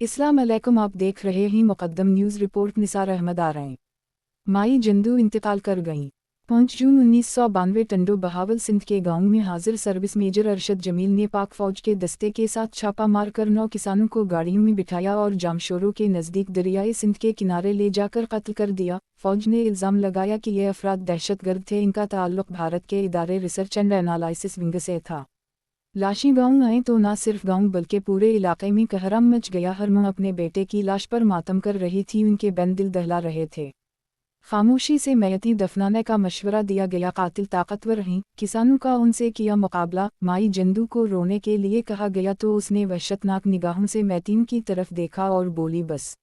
अस्सलाम अलैकुम, आप देख रहे हैं मुक़द्दम न्यूज़ रिपोर्ट। निसार अहमद आ रहे हैं। माई जंदू इंतकाल कर गईं। 5 जून 1992 टंडो बहावल सिंध के गांव में हाजिर सर्विस मेजर अरशद जमील ने पाक फौज के दस्ते के साथ छापा मारकर 9 किसानों को गाड़ियों में बिठाया और जामशोरों के नज़दीक दरियाए सिंध के किनारे ले जाकर कत्ल कर दिया। फौज ने इल्ज़ाम लगाया कि ये अफराद दहशतगर्द थे। इनका ताल्लुक़ भारत के इदारे रिसर्च एंड एनालिसिस विंग से था। लाशें गांव आए तो ना सिर्फ गांव बल्कि पूरे इलाके में कहराम मच गया। हर मां अपने बेटे की लाश पर मातम कर रही थी, उनके बैन दिल दहला रहे थे। खामोशी से मैयती दफनाने का मशवरा दिया गया। कातिल ताकतवर हैं, किसानों का उनसे किया मुकाबला। माई जंदू को रोने के लिए कहा गया तो उसने वहशतनाक निगाहों से मैतीन की तरफ देखा और बोली, बस।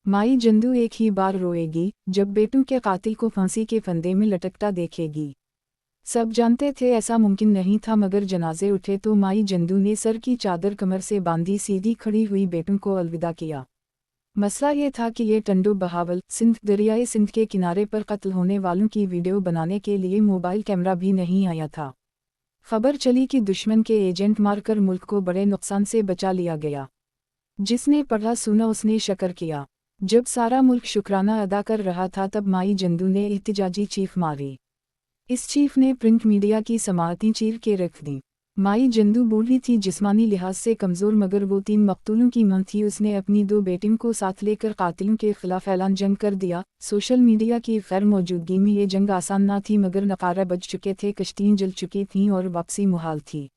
माई जंदू एक ही बार रोएगी जब बेटों के कातिल को फांसी के फंदे में लटकता देखेगी। सब जानते थे ऐसा मुमकिन नहीं था, मगर जनाजे उठे तो माई जंदू ने सर की चादर कमर से बांधी सीधी खड़ी हुई बेटों को अलविदा किया। मसला ये था कि ये टंडो बहावल सिंध दरियाए सिंध के किनारे पर कत्ल होने वालों की वीडियो बनाने के लिए मोबाइल कैमरा भी नहीं आया था। खबर चली कि दुश्मन के एजेंट मारकर मुल्क को बड़े नुकसान से बचा लिया गया। जिसने पढ़ा सुना उसने शकर किया। जब सारा मुल्क शुक्राना अदा कर रहा था तब माई जंदू ने एहतिजाजी चीख मारी। इस चीफ ने प्रिंट मीडिया की समाअतें चीर के रख दी। माई जंदू बूढ़ी थी, जिस्मानी लिहाज से कमज़ोर, मगर वो 3 मकतूलों की मां थी। उसने अपनी 2 बेटियों को साथ लेकर कातिलों के खिलाफ ऐलान जंग कर दिया। सोशल मीडिया की गैर मौजूदगी में ये जंग आसान ना थी, मगर नकारे बज चुके थे, कश्तियाँ जल चुकी थीं और वापसी मुहाल थी।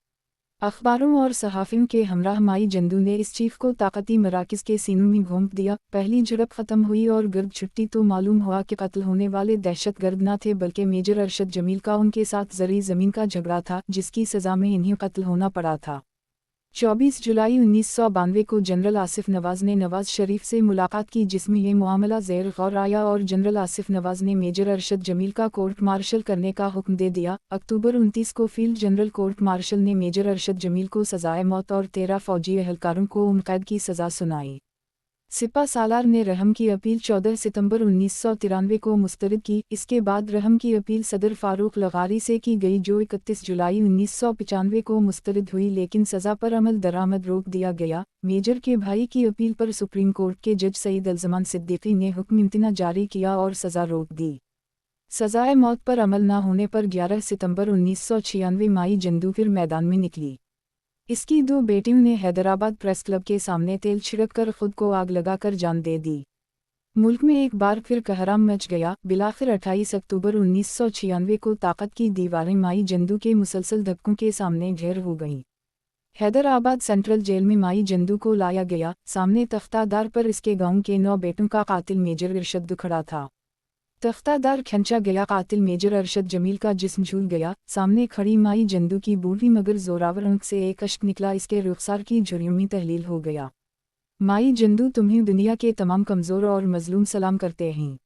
अखबारों और सहाफ़ियों के हमराह माई जंदू ने इस चीफ को ताकती मराकिज़ के सीनों में घोंप दिया। पहली झड़प ख़त्म हुई और गर्द छुट्टी तो मालूम हुआ कि कत्ल होने वाले दहशतगर्द न थे बल्कि मेजर अरशद जमील का उनके साथ ज़री ज़मीन का झगड़ा था, जिसकी सज़ा में इन्हें कत्ल होना पड़ा था। 24 जुलाई 1992 को जनरल आसिफ नवाज़ ने नवाज़ शरीफ से मुलाकात की, जिसमें ये मामला ज़ेर गौर आया और जनरल आसिफ नवाज़ ने मेजर अरशद जमील का कोर्ट मार्शल करने का हुक्म दे दिया। अक्टूबर 29 को फील्ड जनरल कोर्ट मार्शल ने मेजर अरशद जमील को सज़ाए मौत और 13 फ़ौजी एहलकारों को उम्रकैद की सज़ा सुनाई। सिपा सालार ने रहम की अपील 14 सितंबर 1993 को मुस्तरद की। इसके बाद रहम की अपील सदर फारूक लगारी से की गई, जो 31 जुलाई 1995 को मुस्तरद हुई, लेकिन सज़ा पर अमल दरामद रोक दिया गया। मेजर के भाई की अपील पर सुप्रीम कोर्ट के जज सईद अलजमान सिद्दीकी ने हुक्म इम्तना जारी किया और सज़ा रोक दी। सज़ाए मौत पर अमल न होने पर 11 सितंबर 1996 माई जंदू फिर मैदान में निकली। इसकी 2 बेटियों ने हैदराबाद प्रेस क्लब के सामने तेल छिड़ककर खुद को आग लगाकर जान दे दी। मुल्क में एक बार फिर कहराम मच गया। बिलाखिर 28 अक्टूबर 1996 को ताकत की दीवारें माई जंदू के मुसलसल धक्कों के सामने ढेर हो गईं। हैदराबाद सेंट्रल जेल में माई जंदू को लाया गया। सामने तख्तादार पर इसके गांव के 9 बेटों का कातिल मेजर अरशद खड़ा था। तख्तादार खींचा गया, कातिल मेजर अरशद जमील का जिस्म झूल गया। सामने खड़ी माई जंदू की बूढ़ी मगर जोरावर आंख से एक अश्क निकला, इसके रुखसार की झुर्रियों में तहलील हो गया। माई जंदू, तुम्हें दुनिया के तमाम कमज़ोर और मजलूम सलाम करते हैं।